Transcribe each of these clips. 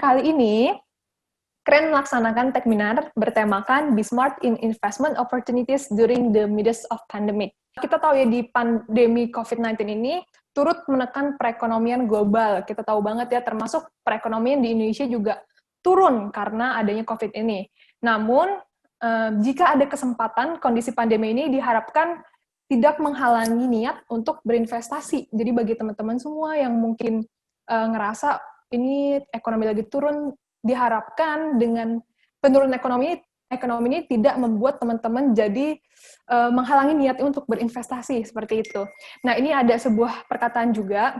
kali ini, Keren melaksanakan Techminar bertemakan Be Smart in Investment Opportunities During the Midst of Pandemic. Kita tahu ya di pandemi COVID-19 ini turut menekan perekonomian global. Kita tahu banget ya, termasuk perekonomian di Indonesia juga turun karena adanya COVID ini. Namun, jika ada kesempatan, kondisi pandemi ini diharapkan tidak menghalangi niat untuk berinvestasi. Jadi bagi teman-teman semua yang mungkin ngerasa ini ekonomi lagi turun, diharapkan dengan penurunan ekonomi ini tidak membuat teman-teman jadi menghalangi niat untuk berinvestasi seperti itu. Nah, ini ada sebuah perkataan juga,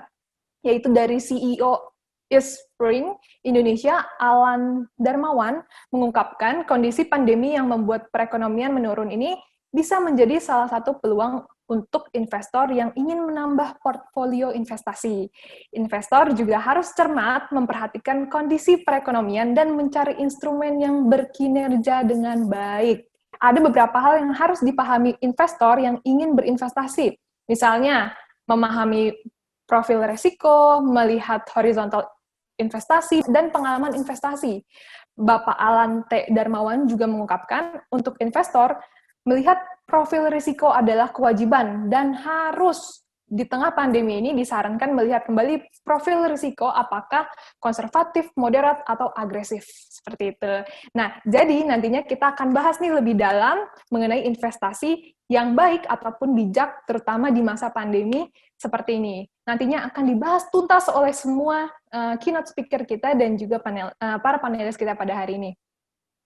yaitu dari CEO Spring Indonesia, Alan Darmawan, mengungkapkan kondisi pandemi yang membuat perekonomian menurun ini bisa menjadi salah satu peluang untuk investor yang ingin menambah portfolio investasi. Investor juga harus cermat memperhatikan kondisi perekonomian dan mencari instrumen yang berkinerja dengan baik. Ada beberapa hal yang harus dipahami investor yang ingin berinvestasi. Misalnya, memahami profil resiko, melihat horizontal investasi, dan pengalaman investasi. Bapak Alan T. Darmawan juga mengungkapkan, untuk investor, melihat profil risiko adalah kewajiban dan harus di tengah pandemi ini disarankan melihat kembali profil risiko apakah konservatif, moderat, atau agresif. Seperti itu. Nah, jadi nantinya kita akan bahas nih lebih dalam mengenai investasi yang baik ataupun bijak, terutama di masa pandemi seperti ini. Nantinya akan dibahas tuntas oleh semua keynote speaker kita dan juga para panelis kita pada hari ini.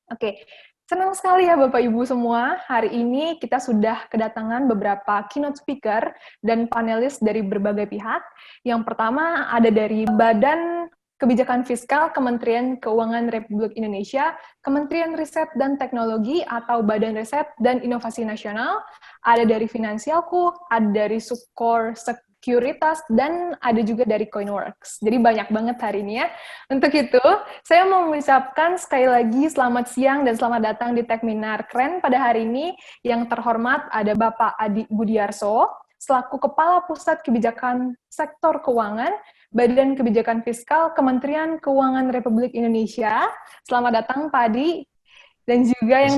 Oke, senang sekali ya Bapak Ibu semua, hari ini kita sudah kedatangan beberapa keynote speaker dan panelis dari berbagai pihak. Yang pertama ada dari Badan Kebijakan Fiskal Kementerian Keuangan Republik Indonesia, Kementerian Riset dan Teknologi atau Badan Riset dan Inovasi Nasional, ada dari Finansialku, ada dari Sukor Sekuritas, dan ada juga dari Coinworks. Jadi banyak banget hari ini ya. Untuk itu, saya mau mengucapkan sekali lagi selamat siang dan selamat datang di Techminar Keren pada hari ini. Yang terhormat ada Bapak Adi Budiarso, selaku Kepala Pusat Kebijakan Sektor Keuangan, Badan Kebijakan Fiskal Kementerian Keuangan Republik Indonesia. Selamat datang Pak Adi. Dan juga yang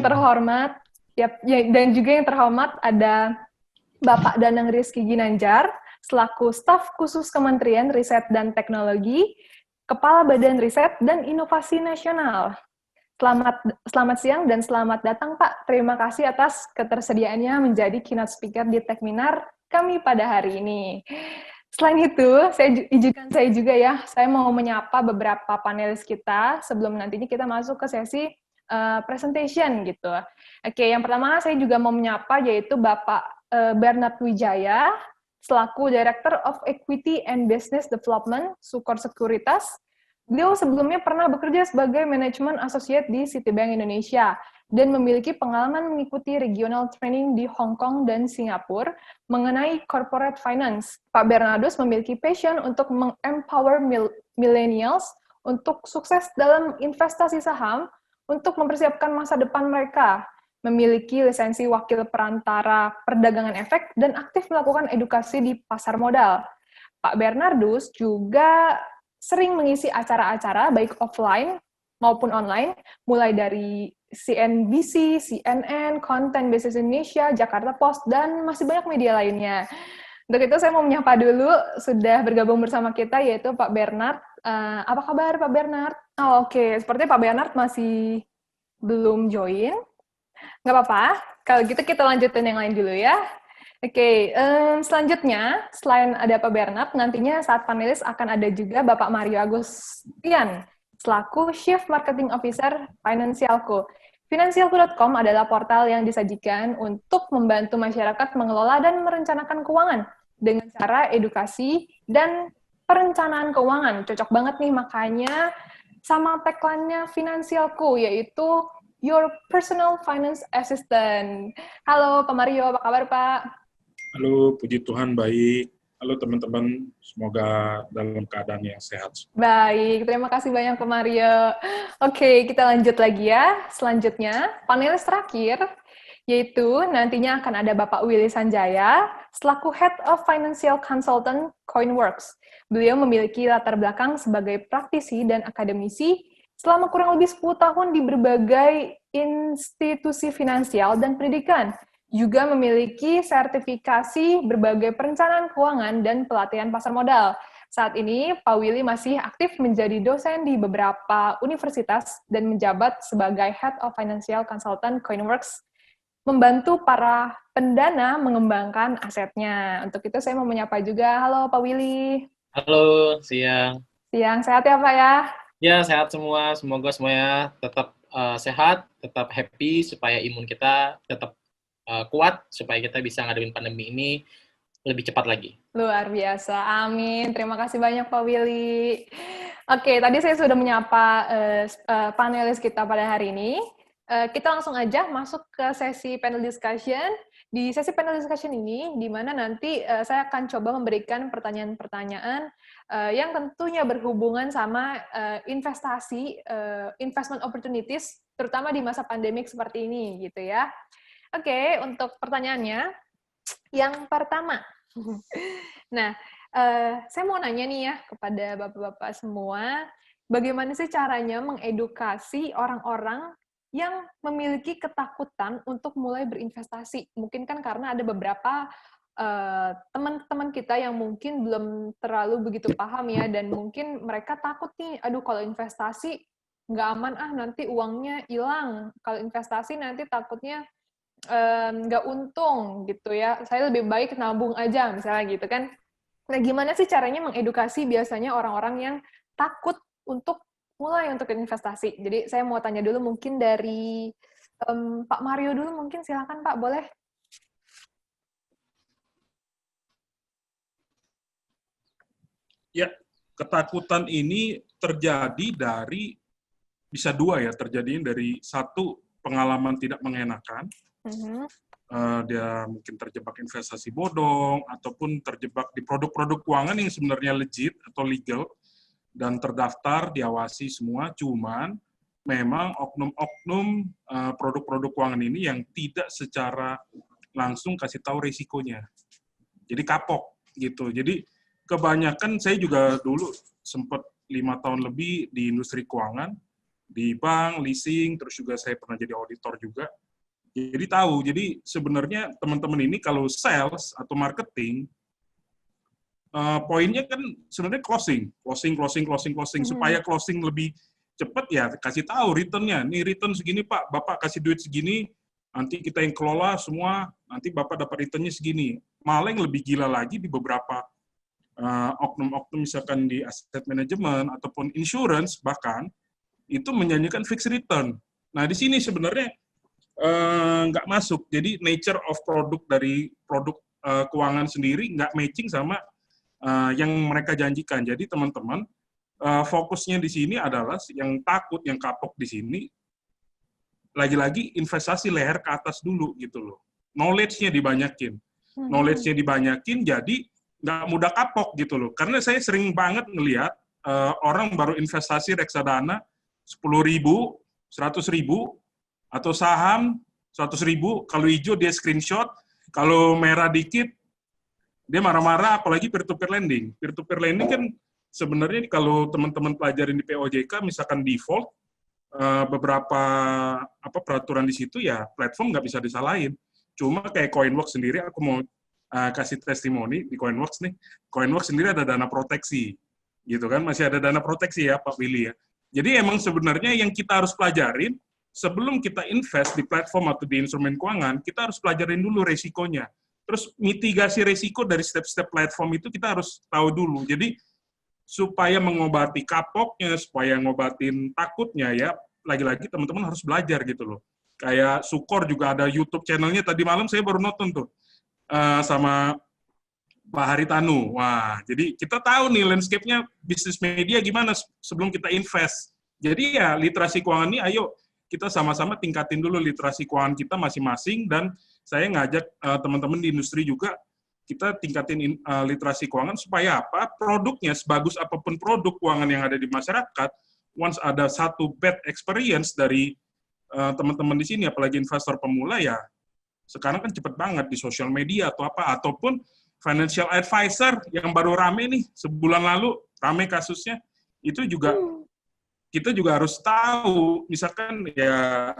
terhormat, ada Bapak Danang Rizky Ginanjar, selaku Staf Khusus Kementerian Riset dan Teknologi, Kepala Badan Riset dan Inovasi Nasional. Selamat siang dan selamat datang Pak. Terima kasih atas ketersediaannya menjadi keynote speaker di Techminar kami pada hari ini. Selain itu, izinkan saya juga ya, saya mau menyapa beberapa panelis kita sebelum nantinya kita masuk ke sesi presentation gitu. Oke, yang pertama saya juga mau menyapa yaitu Bapak Bernard Wijaya, selaku Director of Equity and Business Development, Sukor Sekuritas. Beliau sebelumnya pernah bekerja sebagai Management Associate di Citibank Indonesia dan memiliki pengalaman mengikuti regional training di Hong Kong dan Singapura mengenai corporate finance. Pak Bernardus memiliki passion untuk meng-empower millennials untuk sukses dalam investasi saham untuk mempersiapkan masa depan mereka, memiliki lisensi wakil perantara perdagangan efek, dan aktif melakukan edukasi di pasar modal. Pak Bernardus juga sering mengisi acara-acara baik offline maupun online, mulai dari CNBC, CNN, Konten Bisnis Indonesia, Jakarta Post, dan masih banyak media lainnya. Untuk itu saya mau menyapa dulu, sudah bergabung bersama kita, yaitu Pak Bernard. Apa kabar Pak Bernard? Oke, sepertinya Pak Bernard masih belum join. Nggak apa-apa, kalau gitu kita lanjutin yang lain dulu ya. Oke, selanjutnya, selain ada Pak Bernard, nantinya saat panelis akan ada juga Bapak Mario Agustian, selaku Chief Marketing Officer Finansialku. Finansialku.com adalah portal yang disajikan untuk membantu masyarakat mengelola dan merencanakan keuangan dengan cara edukasi dan perencanaan keuangan. Cocok banget nih, makanya sama tagline-nya Finansialku, yaitu Your Personal Finance Assistant. Halo Pak Mario, apa kabar Pak? Halo, puji Tuhan baik. Halo teman-teman, semoga dalam keadaan yang sehat. Baik, terima kasih banyak Pak Mario. Oke, kita lanjut lagi ya. Selanjutnya, panelis terakhir, yaitu nantinya akan ada Bapak Willy Sanjaya, selaku Head of Financial Consultant Coinworks. Beliau memiliki latar belakang sebagai praktisi dan akademisi selama kurang lebih 10 tahun di berbagai institusi finansial dan pendidikan, juga memiliki sertifikasi berbagai perencanaan keuangan dan pelatihan pasar modal. Saat ini, Pak Willy masih aktif menjadi dosen di beberapa universitas dan menjabat sebagai Head of Financial Consultant Coinworks, membantu para pendana mengembangkan asetnya. Untuk itu saya mau menyapa juga. Halo Pak Willy. Halo, siang. Siang, sehat ya Pak ya? Ya, sehat semua. Semoga semuanya tetap sehat, tetap happy, supaya imun kita tetap kuat, supaya kita bisa ngadepin pandemi ini lebih cepat lagi. Luar biasa, amin. Terima kasih banyak Pak Willy. Oke, tadi saya sudah menyapa panelis kita pada hari ini. Kita langsung aja masuk ke sesi panel discussion. Di sesi panel discussion ini, di mana nanti saya akan coba memberikan pertanyaan-pertanyaan yang tentunya berhubungan sama investasi, investment opportunities, terutama di masa pandemik seperti ini, gitu ya. Oke, untuk pertanyaannya, yang pertama. Nah, saya mau nanya nih ya kepada bapak-bapak semua, bagaimana sih caranya mengedukasi orang-orang yang memiliki ketakutan untuk mulai berinvestasi? Mungkin kan karena ada beberapa teman-teman kita yang mungkin belum terlalu begitu paham ya, dan mungkin mereka takut nih, aduh kalau investasi nggak aman nanti uangnya hilang. Kalau investasi nanti takutnya nggak untung gitu ya, saya lebih baik nabung aja misalnya gitu kan. Nah, gimana sih caranya mengedukasi biasanya orang-orang yang takut untuk mulai untuk investasi? Jadi saya mau tanya dulu mungkin dari Pak Mario dulu, mungkin silakan Pak, boleh? Ya, ketakutan ini terjadi dari, bisa dua ya, terjadi dari satu, pengalaman tidak mengenakan, dia mungkin terjebak investasi bodong, ataupun terjebak di produk-produk keuangan yang sebenarnya legit atau legal, dan terdaftar, diawasi semua, cuman memang oknum-oknum produk-produk keuangan ini yang tidak secara langsung kasih tahu risikonya. Jadi kapok gitu. Jadi kebanyakan, saya juga dulu sempat 5 tahun lebih di industri keuangan, di bank, leasing, terus juga saya pernah jadi auditor juga. Jadi tahu, jadi sebenarnya teman-teman ini kalau sales atau marketing, poinnya kan sebenarnya closing. Supaya closing lebih cepat ya kasih tahu returnnya. Nih return segini Pak, Bapak kasih duit segini, nanti kita yang kelola semua, nanti Bapak dapat returnnya segini. Malah yang lebih gila lagi di beberapa oknum-oknum misalkan di asset management ataupun insurance bahkan, itu menyanyikan fixed return. Nah di sini sebenarnya nggak masuk. Jadi nature of produk dari produk keuangan sendiri nggak matching sama yang mereka janjikan. Jadi teman-teman, fokusnya di sini adalah yang takut, yang kapok di sini, lagi-lagi investasi leher ke atas dulu gitu loh. Knowledge-nya dibanyakin. Knowledge-nya dibanyakin, jadi nggak mudah kapok gitu loh. Karena saya sering banget ngelihat orang baru investasi reksadana 10.000, 100.000, atau saham 100.000, kalau hijau dia screenshot, kalau merah dikit dia marah-marah, apalagi peer-to-peer lending. Peer-to-peer lending kan sebenarnya kalau teman-teman pelajarin di POJK, misalkan default, beberapa peraturan di situ ya platform nggak bisa disalahin. Cuma kayak Coinworks sendiri, aku mau kasih testimoni di Coinworks nih. Coinworks sendiri ada dana proteksi, gitu kan? Masih ada dana proteksi ya Pak Willy ya. Jadi emang sebenarnya yang kita harus pelajarin, sebelum kita invest di platform atau di instrumen keuangan, kita harus pelajarin dulu resikonya. Terus mitigasi resiko dari step-step platform itu kita harus tahu dulu. Jadi supaya mengobati kapoknya, supaya ngobatin takutnya ya, lagi-lagi teman-teman harus belajar gitu loh. Kayak Sukor juga ada YouTube channelnya, tadi malam saya baru nonton tuh, sama Pak Haritanu. Wah, jadi kita tahu nih landscape-nya bisnis media gimana sebelum kita invest. Jadi ya literasi keuangan ini ayo kita sama-sama tingkatin dulu literasi keuangan kita masing-masing, dan saya ngajak teman-teman di industri juga, kita tingkatin literasi keuangan supaya apa? Produknya, sebagus apapun produk keuangan yang ada di masyarakat, once ada satu bad experience dari teman-teman di sini, apalagi investor pemula ya, sekarang kan cepet banget di sosial media atau apa, ataupun financial advisor yang baru rame nih, sebulan lalu rame kasusnya, itu juga kita juga harus tahu, misalkan ya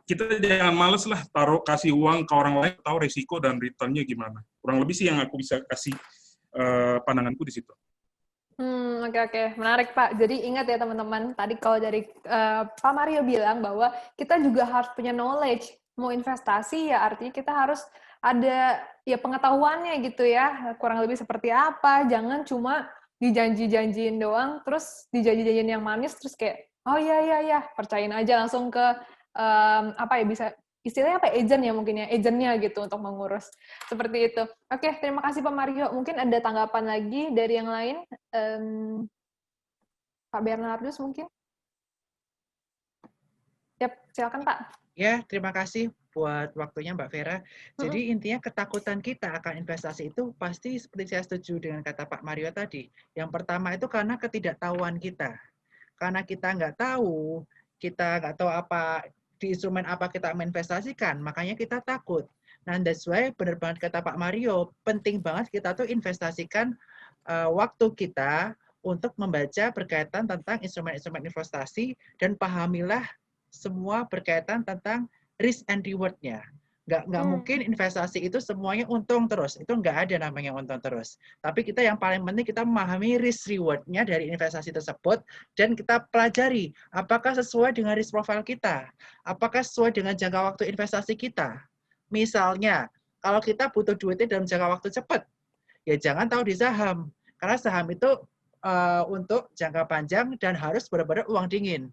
kita jangan males lah kasih uang ke orang lain, tahu resiko dan return-nya gimana. Kurang lebih sih yang aku bisa kasih pandanganku di situ. Oke. Menarik, Pak. Jadi ingat ya teman-teman, tadi kalau dari Pak Mario bilang bahwa kita juga harus punya knowledge. Mau investasi ya artinya kita harus ada ya pengetahuannya gitu ya, kurang lebih seperti apa. Jangan cuma dijanji-janjiin doang, terus dijanji-janjiin yang manis, terus kayak, oh ya, percayain aja langsung ke, apa ya, bisa istilahnya apa, agent ya mungkin ya, agentnya gitu untuk mengurus. Seperti itu. Oke, terima kasih Pak Mario. Mungkin ada tanggapan lagi dari yang lain? Pak Bernardus mungkin? Yap, silakan Pak. Ya, terima kasih buat waktunya Mbak Vera. Jadi intinya ketakutan kita akan investasi itu pasti seperti saya setuju dengan kata Pak Mario tadi. Yang pertama itu karena ketidaktahuan kita. Karena kita nggak tahu apa di instrumen apa kita menginvestasikan, makanya kita takut. Nah, that's why benar banget kata Pak Mario, penting banget kita tuh investasikan waktu kita untuk membaca berkaitan tentang instrumen-instrumen investasi dan pahamilah semua berkaitan tentang risk and reward-nya. Nggak mungkin investasi itu semuanya untung terus. Itu nggak ada namanya untung terus. Tapi kita yang paling penting kita memahami risk reward-nya dari investasi tersebut dan kita pelajari apakah sesuai dengan risk profile kita. Apakah sesuai dengan jangka waktu investasi kita. Misalnya, kalau kita butuh duitnya dalam jangka waktu cepat, ya jangan tahu di saham. Karena saham itu untuk jangka panjang dan harus benar-benar uang dingin.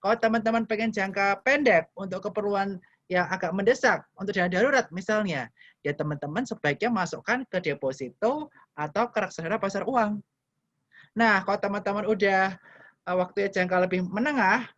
Kalau teman-teman pengen jangka pendek untuk keperluan yang agak mendesak, untuk dana darurat misalnya, ya teman-teman sebaiknya masukkan ke deposito atau ke reksadana pasar uang. Nah, kalau teman-teman udah waktunya jangka lebih menengah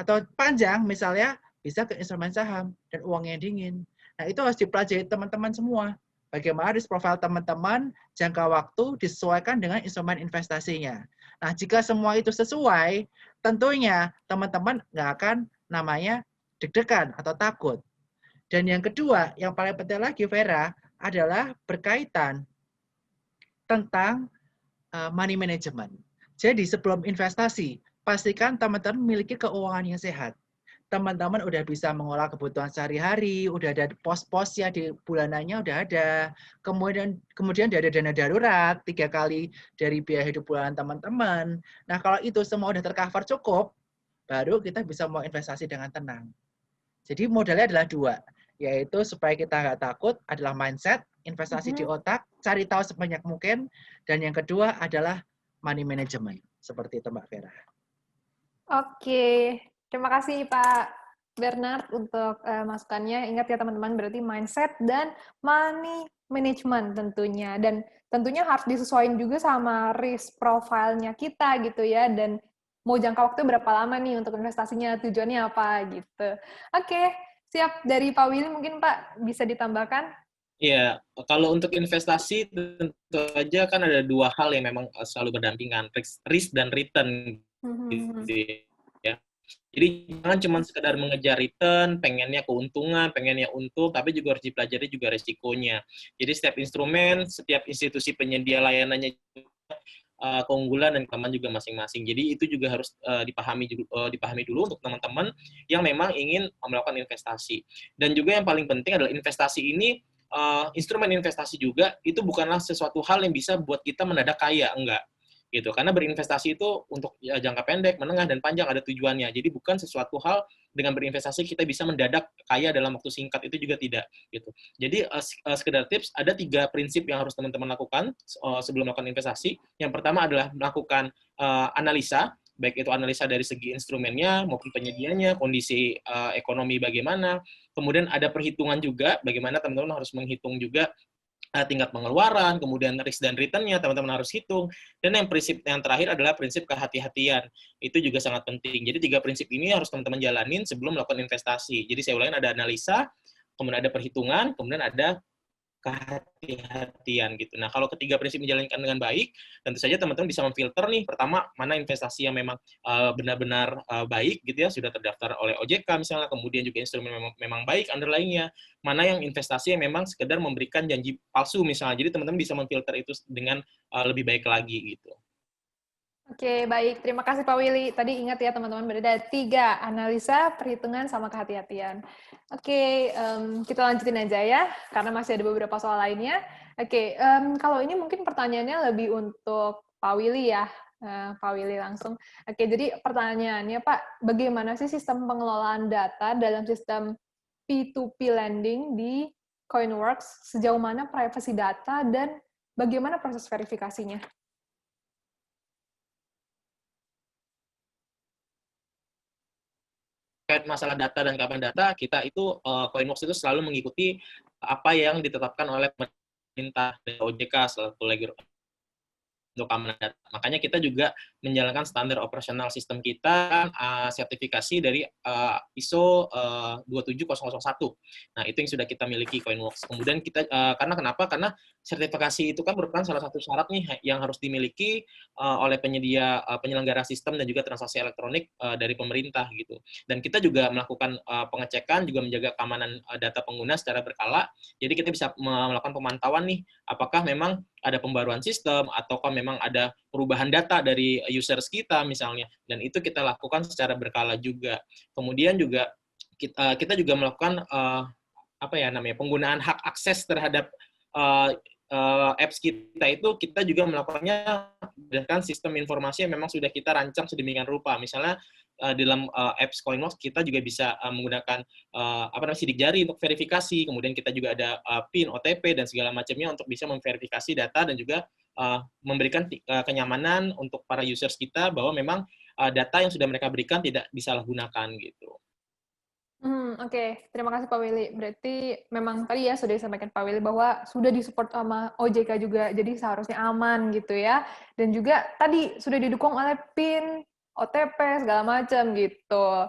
atau panjang misalnya, bisa ke instrumen saham dan uangnya dingin. Nah, itu harus dipelajari teman-teman semua. Bagaimana risk profile teman-teman, jangka waktu disesuaikan dengan instrumen investasinya. Nah, jika semua itu sesuai, tentunya teman-teman nggak akan namanya deg-degan atau takut. Dan yang kedua, yang paling penting lagi Vera, adalah berkaitan tentang money management. Jadi sebelum investasi, pastikan teman-teman memiliki keuangan yang sehat. Teman-teman udah bisa mengolah kebutuhan sehari-hari, udah ada pos-posnya di bulanannya udah ada. Kemudian ada dana darurat 3 kali dari biaya hidup bulanan teman-teman. Nah, kalau itu semua udah tercover cukup, baru kita bisa mau investasi dengan tenang. Jadi modalnya adalah 2, yaitu supaya kita nggak takut adalah mindset, investasi di otak, cari tahu sebanyak mungkin, dan yang kedua adalah money management. Seperti itu Mbak Vera. Oke, terima kasih Pak Bernard untuk masukannya. Ingat ya teman-teman, berarti mindset dan money management tentunya. Dan tentunya harus disesuaikan juga sama risk profile-nya kita gitu ya. Dan mau jangka waktu berapa lama nih untuk investasinya, tujuannya apa gitu. Oke, siap. Dari Pak Willy mungkin Pak bisa ditambahkan? Iya, kalau untuk investasi tentu aja kan ada 2 hal yang memang selalu berdampingan, risk dan return. Gitu ya. Jadi jangan cuma sekedar mengejar return, pengennya keuntungan, pengennya untung, tapi juga harus dipelajari juga resikonya. Jadi setiap instrumen, setiap institusi penyedia layanannya keunggulan dan kelemahan juga masing-masing. Jadi itu juga harus dipahami dulu untuk teman-teman yang memang ingin melakukan investasi. Dan juga yang paling penting adalah investasi ini, instrumen investasi juga itu bukanlah sesuatu hal yang bisa buat kita mendadak kaya, enggak. Gitu. Karena berinvestasi itu untuk jangka pendek, menengah, dan panjang ada tujuannya. Jadi bukan sesuatu hal dengan berinvestasi kita bisa mendadak kaya dalam waktu singkat, itu juga tidak. Gitu. Jadi sekedar tips, ada 3 prinsip yang harus teman-teman lakukan sebelum melakukan investasi. Yang pertama adalah melakukan analisa, baik itu analisa dari segi instrumennya maupun penyedianya, kondisi ekonomi bagaimana. Kemudian ada perhitungan juga, bagaimana teman-teman harus menghitung juga tingkat pengeluaran, kemudian risk dan return-nya teman-teman harus hitung. Dan yang prinsip yang terakhir adalah prinsip kehati-hatian. Itu juga sangat penting. Jadi 3 prinsip ini harus teman-teman jalanin sebelum melakukan investasi. Jadi saya ulangin, ada analisa, kemudian ada perhitungan, kemudian ada kehati-hatian gitu. Nah, kalau ketiga prinsip dijalankan dengan baik, tentu saja teman-teman bisa memfilter nih, pertama, mana investasi yang memang benar-benar baik gitu ya, sudah terdaftar oleh OJK misalnya, kemudian juga instrumen memang baik underlying-nya, mana yang investasi yang memang sekedar memberikan janji palsu misalnya. Jadi teman-teman bisa memfilter itu dengan lebih baik lagi gitu. Oke, baik. Terima kasih Pak Willy. Tadi ingat ya teman-teman, berada 3, analisa, perhitungan, sama kehati-hatian. Oke, kita lanjutin aja ya, karena masih ada beberapa soal lainnya. Oke, kalau ini mungkin pertanyaannya lebih untuk Pak Willy ya. Pak Willy langsung. Oke, jadi pertanyaannya Pak, bagaimana sih sistem pengelolaan data dalam sistem P2P lending di Coinworks? Sejauh mana privasi data dan bagaimana proses verifikasinya? Terkait masalah data dan keamanan data, kita itu Coinworks itu selalu mengikuti apa yang ditetapkan oleh pemerintah dari OJK selaku untuk keamanan data. Makanya kita juga menjalankan standar operasional sistem kita, sertifikasi dari ISO 27001. Nah, itu yang sudah kita miliki Coinworks. Kemudian kita, karena kenapa? Karena sertifikasi itu kan merupakan salah satu syarat nih yang harus dimiliki oleh penyedia penyelenggara sistem dan juga transaksi elektronik dari pemerintah gitu. Dan kita juga melakukan pengecekan, juga menjaga keamanan data pengguna secara berkala. Jadi kita bisa melakukan pemantauan nih, apakah memang ada pembaruan sistem ataukah memang ada perubahan data dari users kita misalnya, dan itu kita lakukan secara berkala juga. Kemudian juga kita juga melakukan penggunaan hak akses terhadap apps kita itu, kita juga melakukannya berdasarkan sistem informasi yang memang sudah kita rancang sedemikian rupa. Misalnya dalam apps Coinworks kita juga bisa menggunakan sidik jari untuk verifikasi, kemudian kita juga ada PIN, OTP dan segala macamnya untuk bisa memverifikasi data dan juga memberikan kenyamanan untuk para users kita bahwa memang data yang sudah mereka berikan tidak disalahgunakan gitu. Oke. Terima kasih Pak Willy. Berarti memang tadi ya sudah disampaikan Pak Willy bahwa sudah disupport sama OJK juga, jadi seharusnya aman gitu ya. Dan juga tadi sudah didukung oleh PIN, OTP, segala macam gitu.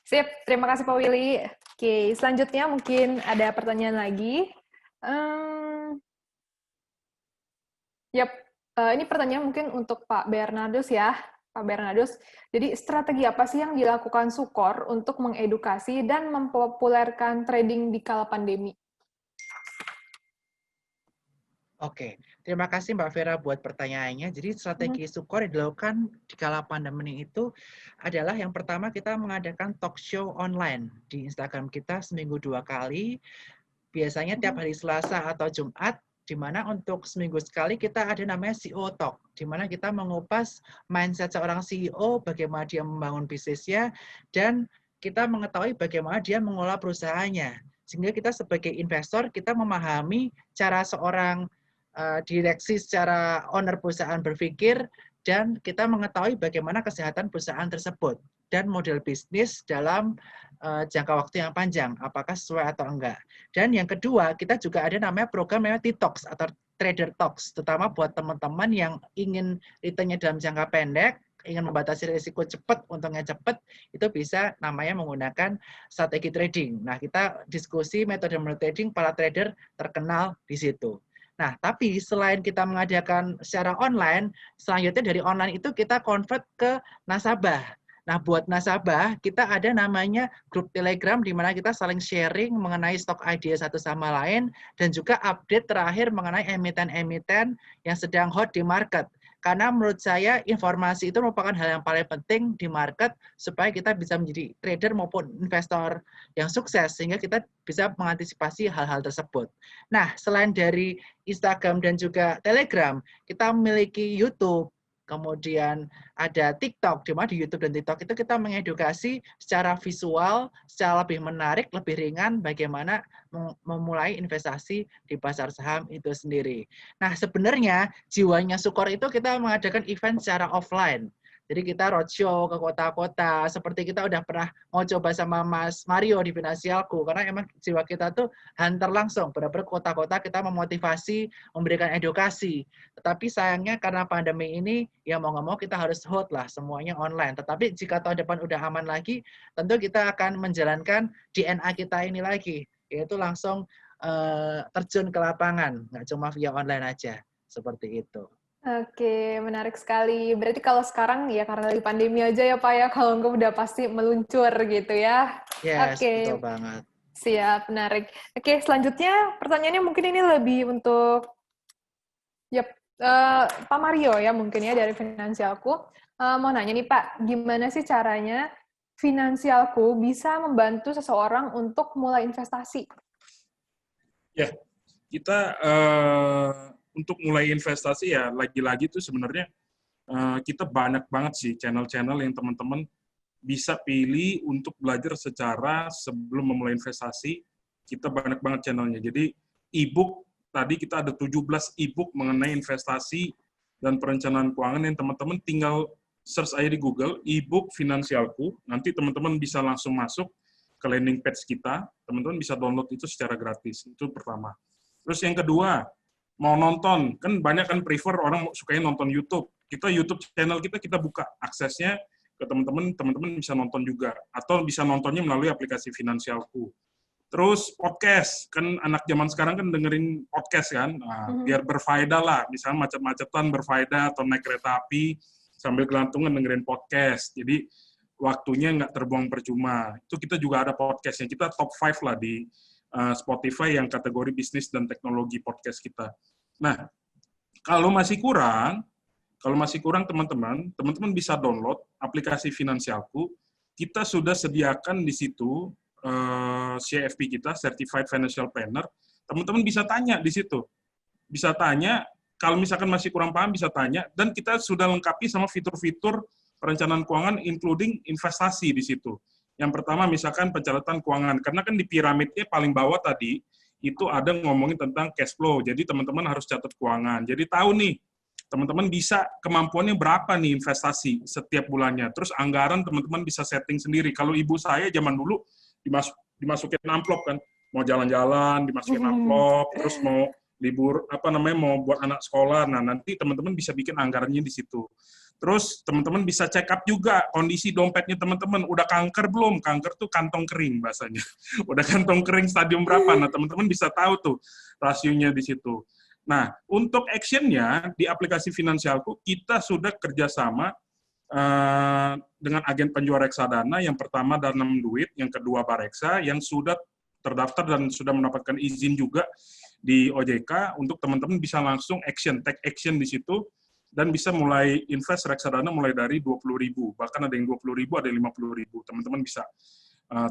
Sip, terima kasih Pak Willy. Oke, selanjutnya mungkin ada pertanyaan lagi. Ini pertanyaan mungkin untuk Pak Bernardus ya. Pak Bernardus, jadi strategi apa sih yang dilakukan Sukor untuk mengedukasi dan mempopulerkan trading di kala pandemi? Oke, terima kasih Mbak Vera buat pertanyaannya. Jadi strategi Sukor yang dilakukan di kala pandemi itu adalah yang pertama kita mengadakan talk show online di Instagram kita seminggu 2 kali. Biasanya tiap hari Selasa atau Jumat, di mana untuk seminggu sekali kita ada namanya CEO Talk, di mana kita mengupas mindset seorang CEO, bagaimana dia membangun bisnisnya, dan kita mengetahui bagaimana dia mengelola perusahaannya. Sehingga kita sebagai investor, kita memahami cara seorang direksi secara owner perusahaan berpikir, dan kita mengetahui bagaimana kesehatan perusahaan tersebut dan model bisnis dalam jangka waktu yang panjang, apakah sesuai atau enggak. Dan yang kedua, kita juga ada namanya program namanya T-Talks atau Trader Talks, terutama buat teman-teman yang ingin returnnya dalam jangka pendek, ingin membatasi risiko cepat, untungnya cepat, itu bisa namanya menggunakan strategi trading. Nah, kita diskusi metode trading para trader terkenal di situ. Nah, tapi selain kita mengadakan secara online, selanjutnya dari online itu kita convert ke nasabah. Nah, buat nasabah, kita ada namanya grup Telegram di mana kita saling sharing mengenai stok idea satu sama lain dan juga update terakhir mengenai emiten-emiten yang sedang hot di market. Karena menurut saya informasi itu merupakan hal yang paling penting di market supaya kita bisa menjadi trader maupun investor yang sukses sehingga kita bisa mengantisipasi hal-hal tersebut. Nah, selain dari Instagram dan juga Telegram, kita memiliki YouTube. Kemudian ada TikTok, di mana di YouTube dan TikTok itu kita mengedukasi secara visual, secara lebih menarik, lebih ringan bagaimana memulai investasi di pasar saham itu sendiri. Nah, sebenarnya jiwanya Sukor itu kita mengadakan event secara offline. Jadi kita roadshow ke kota-kota, seperti kita udah pernah mau coba sama Mas Mario di Finansialku, karena emang jiwa kita tuh hunter langsung, benar-benar kota-kota kita memotivasi, memberikan edukasi. Tetapi sayangnya karena pandemi ini, ya mau nggak mau kita harus hold lah, semuanya online. Tetapi jika tahun depan udah aman lagi, tentu kita akan menjalankan DNA kita ini lagi, yaitu langsung terjun ke lapangan, nggak cuma via online aja, seperti itu. Oke, menarik sekali. Berarti kalau sekarang ya karena lagi pandemi aja ya Pak ya, kalau enggak udah pasti meluncur gitu ya. Yes, Oke, betul banget. siap, menarik. Oke, selanjutnya pertanyaannya mungkin ini lebih untuk Pak Mario ya mungkin ya dari Finansialku. Mau nanya nih Pak, gimana sih caranya Finansialku bisa membantu seseorang untuk mulai investasi? Ya, kita untuk mulai investasi ya lagi-lagi itu sebenarnya kita banyak banget sih channel-channel yang teman-teman bisa pilih untuk belajar secara sebelum memulai investasi. Kita banyak banget channelnya. Jadi e-book, tadi kita ada 17 e-book mengenai investasi dan perencanaan keuangan yang teman-teman tinggal search aja di Google, e-book Finansialku. Nanti teman-teman bisa langsung masuk ke landing page kita, teman-teman bisa download itu secara gratis. Itu pertama. Terus yang kedua, mau nonton, kan banyak kan prefer orang sukanya nonton YouTube. Kita YouTube channel kita buka aksesnya ke teman-teman bisa nonton juga. Atau bisa nontonnya melalui aplikasi Finansialku. Terus podcast, kan anak zaman sekarang kan dengerin podcast kan, nah, biar berfaedah lah, misalnya macet-macetan berfaedah, atau naik kereta api, sambil gelantungan dengerin podcast. Jadi waktunya nggak terbuang percuma. Itu kita juga ada podcastnya. Kita top 5 lah di Spotify yang kategori bisnis dan teknologi podcast kita. Nah, kalau masih kurang teman-teman bisa download aplikasi Finansialku. Kita sudah sediakan di situ CFP kita, Certified Financial Planner. Teman-teman bisa tanya di situ. Bisa tanya, kalau misalkan masih kurang paham bisa tanya, dan kita sudah lengkapi sama fitur-fitur perencanaan keuangan including investasi di situ. Yang pertama misalkan pencatatan keuangan, karena kan di piramidnya paling bawah tadi itu ada ngomongin tentang cash flow. Jadi teman-teman harus catat keuangan. Jadi tahu nih, teman-teman bisa kemampuannya berapa nih investasi setiap bulannya. Terus anggaran teman-teman bisa setting sendiri. Kalau ibu saya zaman dulu dimasukin amplop kan, mau jalan-jalan dimasukin amplop, terus mau libur mau buat anak sekolah. Nah, nanti teman-teman bisa bikin anggarannya di situ. Terus teman-teman bisa check up juga kondisi dompetnya teman-teman. Udah kanker belum? Kanker tuh kantong kering bahasanya. Udah kantong kering stadium berapa? Nah, teman-teman bisa tahu tuh rasionya di situ. Nah, untuk action-nya di aplikasi Finansialku, kita sudah kerjasama dengan agen penjual reksadana. Yang pertama Danam Duit, yang kedua Bareksa, yang sudah terdaftar dan sudah mendapatkan izin juga di OJK untuk teman-teman bisa langsung take action di situ, dan bisa mulai invest reksadana mulai dari 20.000, bahkan ada yang 20.000, ada yang 50.000. Teman-teman bisa,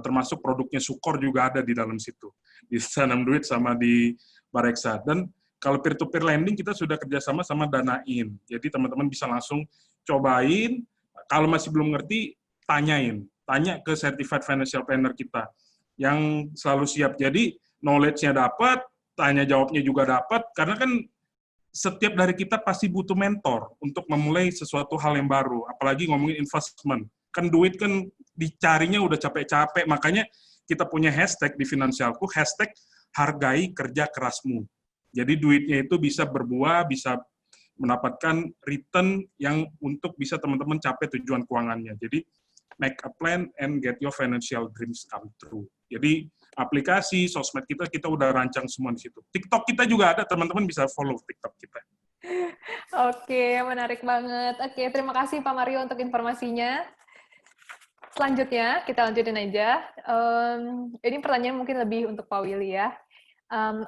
termasuk produknya Sukor juga ada di dalam situ, di Danam Duit sama di Bareksa. Dan kalau peer-to-peer lending kita sudah kerjasama sama Danain. Jadi teman-teman bisa langsung cobain, kalau masih belum ngerti, tanya ke Certified Financial Planner kita, yang selalu siap. Jadi knowledge-nya dapat, tanya jawabnya juga dapat, karena kan setiap dari kita pasti butuh mentor untuk memulai sesuatu hal yang baru, apalagi ngomongin investment. Kan duit kan dicarinya udah capek-capek, makanya kita punya hashtag di Finansialku, hashtag hargai kerja kerasmu. Jadi duitnya itu bisa berbuah, bisa mendapatkan return yang untuk bisa teman-teman capai tujuan keuangannya. Jadi make a plan and get your financial dreams come true. Jadi aplikasi, sosmed kita udah rancang semua di situ. TikTok kita juga ada, teman-teman bisa follow TikTok kita. Oke, menarik banget. Oke, terima kasih Pak Mario untuk informasinya. Selanjutnya, kita lanjutin aja. Ini pertanyaan mungkin lebih untuk Pak Willy ya.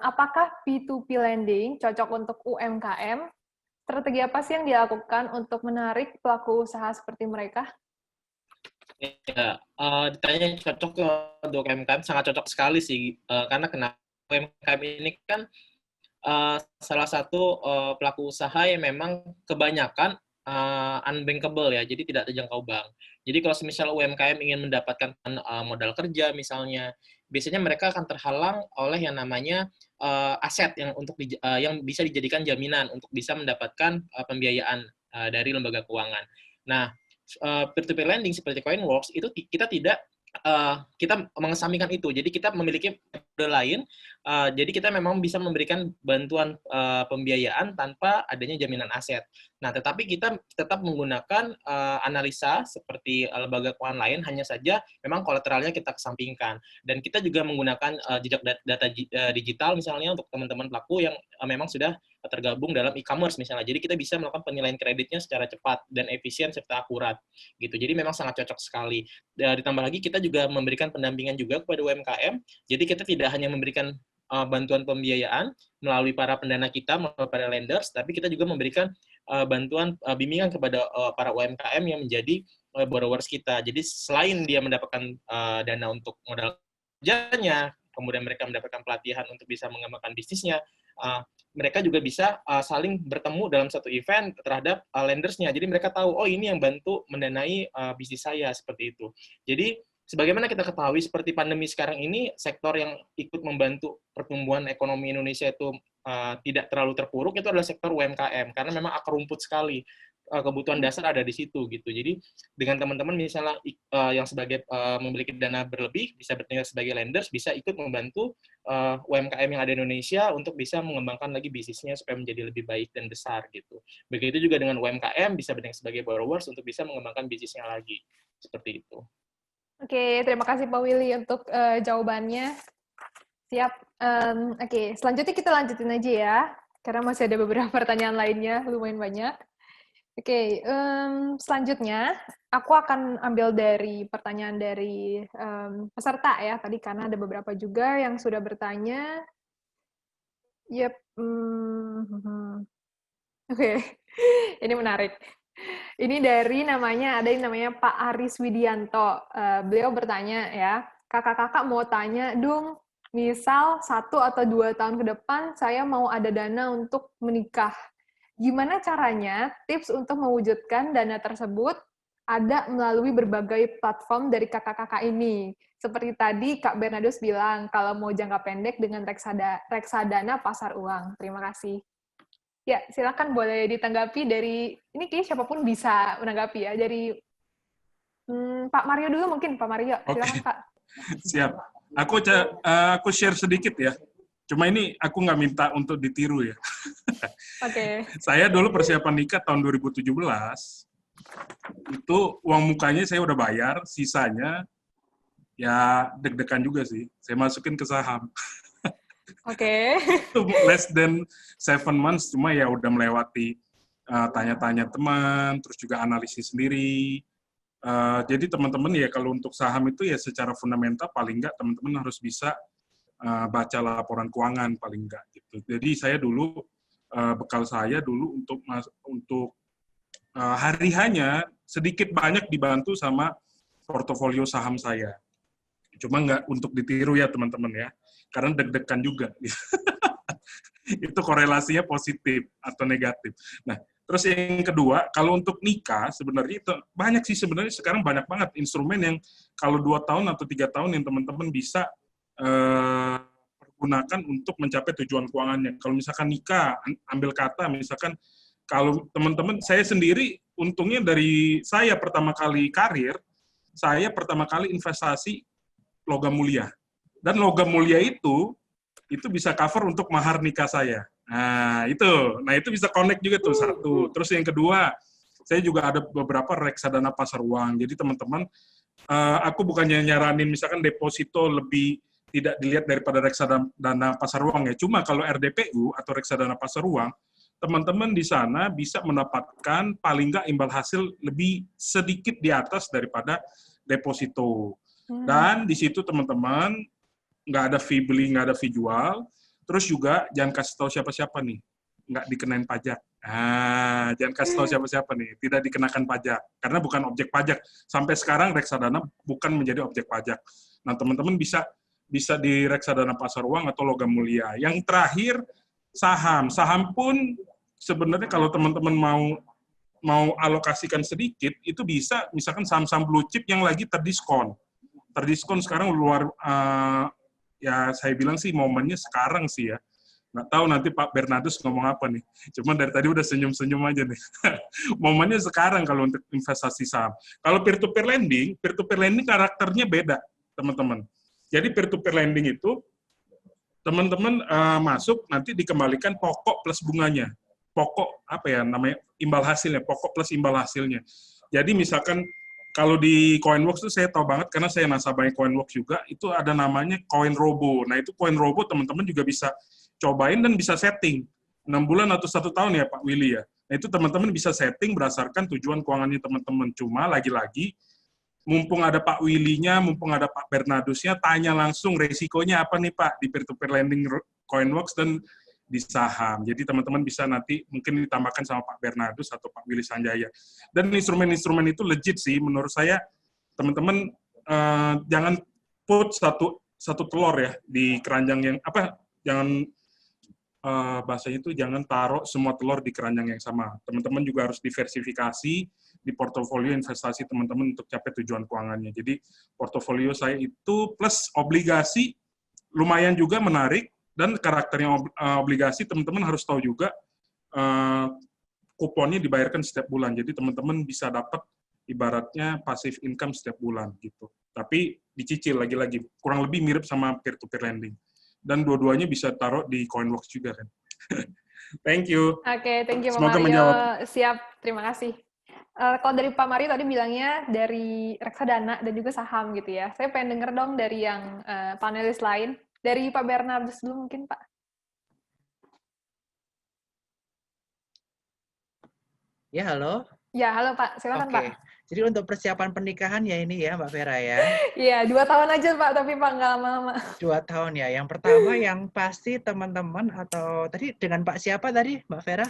Apakah P2P lending cocok untuk UMKM? Strategi apa sih yang dilakukan untuk menarik pelaku usaha seperti mereka? Ya, ditanya cocok ke untuk UMKM, sangat cocok sekali sih, karena kenapa UMKM ini kan salah satu pelaku usaha yang memang kebanyakan unbankable ya, jadi tidak terjangkau bank. Jadi kalau misal UMKM ingin mendapatkan modal kerja misalnya, biasanya mereka akan terhalang oleh yang namanya aset yang yang bisa dijadikan jaminan untuk bisa mendapatkan pembiayaan dari lembaga keuangan. Nah, peer-to-peer lending seperti Coinworks itu kita mengesampingkan itu. Jadi kita memiliki metode lain. Jadi kita memang bisa memberikan bantuan pembiayaan tanpa adanya jaminan aset. Nah, tetapi kita tetap menggunakan analisa seperti lembaga keuangan lain, hanya saja memang kolateralnya kita kesampingkan. Dan kita juga menggunakan jejak data digital misalnya untuk teman-teman pelaku yang memang sudah tergabung dalam e-commerce misalnya. Jadi kita bisa melakukan penilaian kreditnya secara cepat dan efisien serta akurat. Gitu. Jadi memang sangat cocok sekali. Ditambah lagi kita juga memberikan pendampingan juga kepada UMKM. Jadi kita tidak hanya memberikan bantuan pembiayaan melalui para pendana kita, melalui para lenders, tapi kita juga memberikan bantuan bimbingan kepada para UMKM yang menjadi borrowers kita. Jadi selain dia mendapatkan dana untuk modal kerjanya, kemudian mereka mendapatkan pelatihan untuk bisa mengembangkan bisnisnya, mereka juga bisa saling bertemu dalam satu event terhadap lendersnya. Jadi mereka tahu, oh ini yang bantu mendanai bisnis saya, seperti itu. Jadi sebagaimana kita ketahui, seperti pandemi sekarang ini, sektor yang ikut membantu pertumbuhan ekonomi Indonesia itu tidak terlalu terpuruk, itu adalah sektor UMKM, karena memang akar rumput sekali. Kebutuhan dasar ada di situ gitu. Jadi dengan teman-teman misalnya yang sebagai memiliki dana berlebih bisa bertindak sebagai lenders, bisa ikut membantu UMKM yang ada di Indonesia untuk bisa mengembangkan lagi bisnisnya supaya menjadi lebih baik dan besar gitu. Begitu juga dengan UMKM bisa bertindak sebagai borrowers untuk bisa mengembangkan bisnisnya lagi. Seperti itu. Oke, terima kasih Pak Willy untuk jawabannya. Siap. Oke, selanjutnya kita lanjutin aja ya, karena masih ada beberapa pertanyaan lainnya, lumayan banyak. Oke, selanjutnya aku akan ambil dari pertanyaan dari peserta ya tadi, karena ada beberapa juga yang sudah bertanya. Yep. Oke, ini menarik. Ini dari ada yang namanya Pak Aris Widianto. Beliau bertanya ya, kakak-kakak mau tanya dong, misal 1 atau 2 tahun ke depan saya mau ada dana untuk menikah. Gimana caranya tips untuk mewujudkan dana tersebut ada melalui berbagai platform dari kakak-kakak ini. Seperti tadi Kak Bernardus bilang, kalau mau jangka pendek dengan reksadana pasar uang. Terima kasih. Ya, silakan boleh ditanggapi dari, ini kayaknya siapapun bisa menanggapi ya, dari Pak Mario dulu mungkin, Pak Mario. Silakan Pak. Siap. Aku share sedikit ya. Cuma ini aku nggak minta untuk ditiru ya. Oke. Saya dulu persiapan nikah tahun 2017, itu uang mukanya saya udah bayar, sisanya ya deg-degan juga sih. Saya masukin ke saham. Oke. Itu less than 7 months, cuma ya udah melewati tanya-tanya teman, terus juga analisis sendiri. Jadi teman-teman ya kalau untuk saham itu ya secara fundamental paling nggak teman-teman harus bisa baca laporan keuangan paling enggak gitu. Jadi saya dulu bekal saya dulu untuk hari-hanya sedikit banyak dibantu sama portofolio saham saya. Cuma nggak untuk ditiru ya teman-teman ya, karena deg-degan juga. Itu korelasinya positif atau negatif. Nah, terus yang kedua, kalau untuk nikah sebenarnya itu banyak sih sebenarnya sekarang banyak banget instrumen yang kalau 2 tahun atau 3 tahun yang teman-teman bisa pergunakan untuk mencapai tujuan keuangannya. Kalau misalkan nikah, ambil kata, misalkan kalau teman-teman, saya sendiri untungnya dari saya pertama kali karir, saya pertama kali investasi logam mulia. Dan logam mulia itu bisa cover untuk mahar nikah saya. Nah, itu bisa connect juga tuh satu. Terus yang kedua, saya juga ada beberapa reksadana pasar uang. Jadi teman-teman, aku bukannya nyaranin misalkan deposito lebih tidak dilihat daripada reksadana pasar uang ya. Cuma kalau RDPU atau reksadana pasar uang, teman-teman di sana bisa mendapatkan paling nggak imbal hasil lebih sedikit di atas daripada deposito. Dan di situ teman-teman nggak ada fee beli, nggak ada fee jual. Terus juga jangan kasih tahu siapa-siapa nih, nggak dikenain pajak. Nah, jangan kasih tahu siapa-siapa nih, tidak dikenakan pajak karena bukan objek pajak. Sampai sekarang reksadana bukan menjadi objek pajak. Nah, teman-teman bisa di reksadana pasar uang atau logam mulia. Yang terakhir saham. Saham pun sebenarnya kalau teman-teman mau alokasikan sedikit itu bisa misalkan saham-saham blue chip yang lagi terdiskon. Terdiskon sekarang luar ya saya bilang sih momennya sekarang sih ya. Nggak tahu nanti Pak Bernardus ngomong apa nih. Cuma dari tadi udah senyum-senyum aja nih. Momennya sekarang kalau untuk investasi saham. Kalau peer-to-peer lending karakternya beda, teman-teman. Jadi peer-to-peer lending itu, teman-teman masuk, nanti dikembalikan pokok plus bunganya. Pokok, apa ya namanya, imbal hasilnya, pokok plus imbal hasilnya. Jadi misalkan, kalau di Coinworks itu saya tahu banget, karena saya nasabahnya Coinworks juga, itu ada namanya CoinRobo. Nah itu CoinRobo teman-teman juga bisa cobain dan bisa setting. 6 bulan atau 1 tahun ya Pak Willy ya. Nah itu teman-teman bisa setting berdasarkan tujuan keuangannya teman-teman. Cuma lagi-lagi, mumpung ada Pak Willy-nya, mumpung ada Pak Bernardusnya, tanya langsung resikonya apa nih Pak di peer-to-peer lending Coinworks dan di saham. Jadi teman-teman bisa nanti mungkin ditambahkan sama Pak Bernardus atau Pak Willy Sanjaya. Dan instrumen-instrumen itu legit sih, menurut saya teman-teman jangan put satu telur ya di keranjang yang jangan bahasanya itu jangan taruh semua telur di keranjang yang sama. Teman-teman juga harus diversifikasi di portofolio investasi teman-teman untuk capai tujuan keuangannya. Jadi portofolio saya itu plus obligasi lumayan juga menarik, dan karakternya obligasi teman-teman harus tahu juga kuponnya dibayarkan setiap bulan. Jadi teman-teman bisa dapat ibaratnya passive income setiap bulan gitu. Tapi dicicil lagi-lagi, kurang lebih mirip sama peer-to-peer lending. Dan dua-duanya bisa taruh di Coinworks juga kan. Thank you. Oke, thank you Pak Semoga Mario. menjawab. Siap, terima kasih. Kalau dari Pak Mario tadi bilangnya dari reksadana dan juga saham gitu ya. Saya pengen denger dong dari yang panelis lain. Dari Pak Bernardus dulu mungkin, Pak. Ya, halo. Ya, halo Pak. Silakan Oke. Pak. Jadi untuk persiapan pernikahan ya ini ya Mbak Vera ya. Iya, 2 tahun aja Pak, tapi Pak nggak lama-lama. 2 tahun ya. Yang pertama yang pasti teman-teman atau tadi dengan Pak siapa tadi Mbak Vera?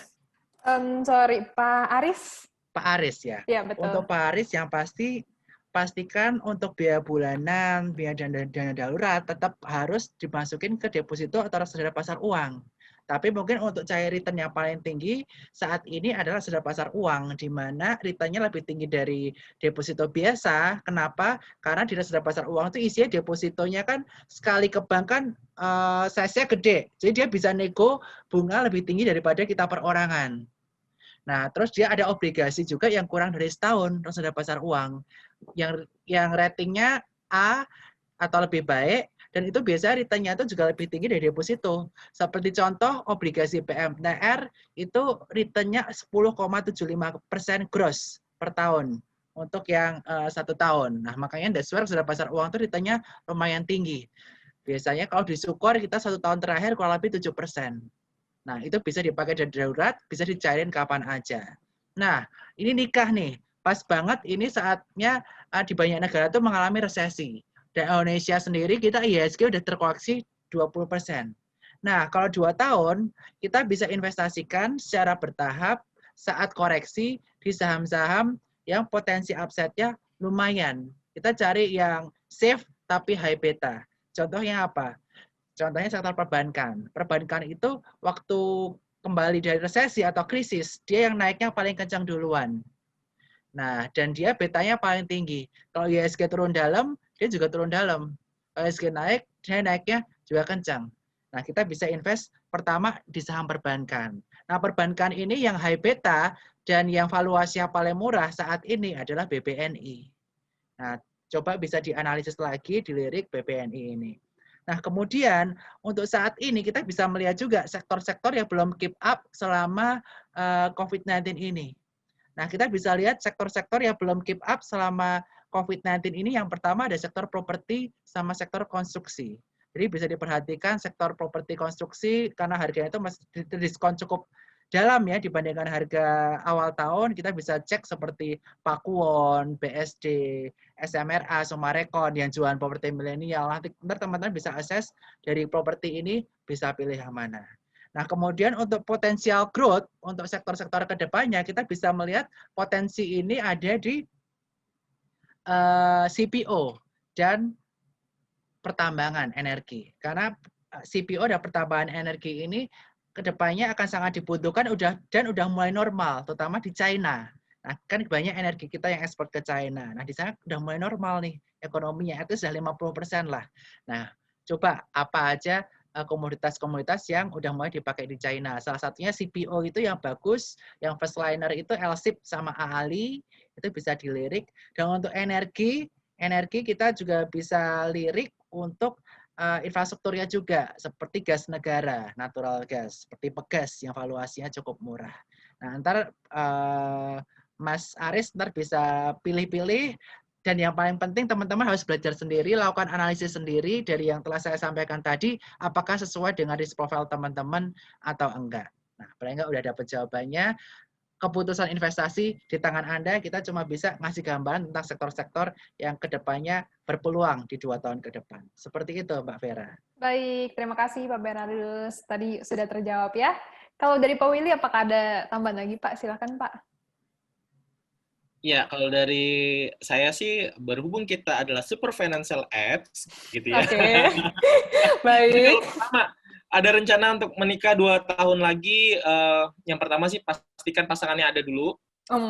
Sorry, Pak Aris. Pak Aris ya. Iya, betul. Untuk Pak Aris yang pasti pastikan untuk biaya bulanan, biaya dana darurat tetap harus dimasukin ke deposito atau reksadana pasar uang. Tapi mungkin untuk cair return yang paling tinggi saat ini adalah reksadana pasar uang, di mana returnnya lebih tinggi dari deposito biasa. Kenapa? Karena di reksadana pasar uang itu isinya depositonya kan sekali ke bank kan size-nya gede. Jadi dia bisa nego bunga lebih tinggi daripada kita perorangan. Nah, terus dia ada obligasi juga yang kurang dari setahun, reksadana pasar uang. Yang ratingnya A atau lebih baik, dan itu biasanya returnnya itu juga lebih tinggi dari deposito. Seperti contoh, obligasi PMTR itu returnnya 10,75% gross per tahun untuk yang 1 tahun. Nah, makanya that's why reksadana pasar uang itu returnnya lumayan tinggi. Biasanya kalau di Sukor kita 1 tahun terakhir kurang lebih 7%. Nah, itu bisa dipakai dana darurat, bisa dicairin kapan aja. Nah, ini nikah nih. Pas banget ini saatnya di banyak negara itu mengalami resesi. Dan Indonesia sendiri kita IHSG udah terkoreksi 20%. Nah, kalau 2 tahun, kita bisa investasikan secara bertahap saat koreksi di saham-saham yang potensi upside-nya lumayan. Kita cari yang safe tapi high beta. Contohnya apa? Contohnya sektor perbankan. Perbankan itu waktu kembali dari resesi atau krisis, dia yang naiknya paling kencang duluan. Nah, dan dia betanya paling tinggi. Kalau IHSG turun dalam, dia juga turun dalam. Kalau IHSG naik, dia naiknya juga kencang. Nah, kita bisa invest pertama di saham perbankan. Nah, perbankan ini yang high beta dan yang valuasinya paling murah saat ini adalah BBNI. Nah, coba bisa dianalisis lagi, dilirik BBNI ini. Nah, kemudian untuk saat ini kita bisa melihat juga sektor-sektor yang belum keep up selama COVID-19 ini. Nah, kita bisa lihat sektor-sektor yang belum keep up selama COVID-19 ini. Yang pertama ada sektor properti sama sektor konstruksi. Jadi bisa diperhatikan sektor properti konstruksi karena harganya itu masih diskon cukup dalam ya dibandingkan harga awal tahun. Kita bisa cek seperti Pakuwon, BSD, SMRA, Sumarekon yang jualan properti milenial. Nanti teman-teman bisa akses dari properti ini, bisa pilih yang mana. Nah, kemudian untuk potensial growth, untuk sektor-sektor ke depannya, kita bisa melihat potensi ini ada di CPO dan pertambangan energi. Karena CPO dan pertambangan energi ini ke depannya akan sangat dibutuhkan dan udah mulai normal, terutama di China. Nah, kan banyak energi kita yang ekspor ke China. Nah, di sana udah mulai normal nih ekonominya, itu sudah 50% lah. Nah, coba apa aja komoditas-komoditas yang udah mulai dipakai di China. Salah satunya CPO itu yang bagus, yang first liner itu LSIP sama AALI, itu bisa dilirik. Dan untuk energi kita juga bisa lirik untuk infrastrukturnya juga, seperti gas negara, natural gas, seperti Pegas yang valuasinya cukup murah. Nah, ntar Mas Aris ntar bisa pilih-pilih. Dan yang paling penting teman-teman harus belajar sendiri, lakukan analisis sendiri dari yang telah saya sampaikan tadi, apakah sesuai dengan risk profile teman-teman atau enggak. Nah, paling enggak udah dapat jawabannya. keputusan investasi di tangan Anda, kita cuma bisa ngasih gambaran tentang sektor-sektor yang kedepannya berpeluang di 2 tahun ke depan. Seperti itu, Mbak Vera. Baik, terima kasih Pak Bernardus. Tadi sudah terjawab ya. Kalau dari Pak Willy, apakah ada tambahan lagi Pak? Silakan Pak. Ya, kalau dari saya sih, berhubung kita adalah super financial apps, gitu ya. Oke. Jadi kalau Baik. pertama, ada rencana untuk menikah 2 tahun lagi, yang pertama sih pastikan pasangannya ada dulu.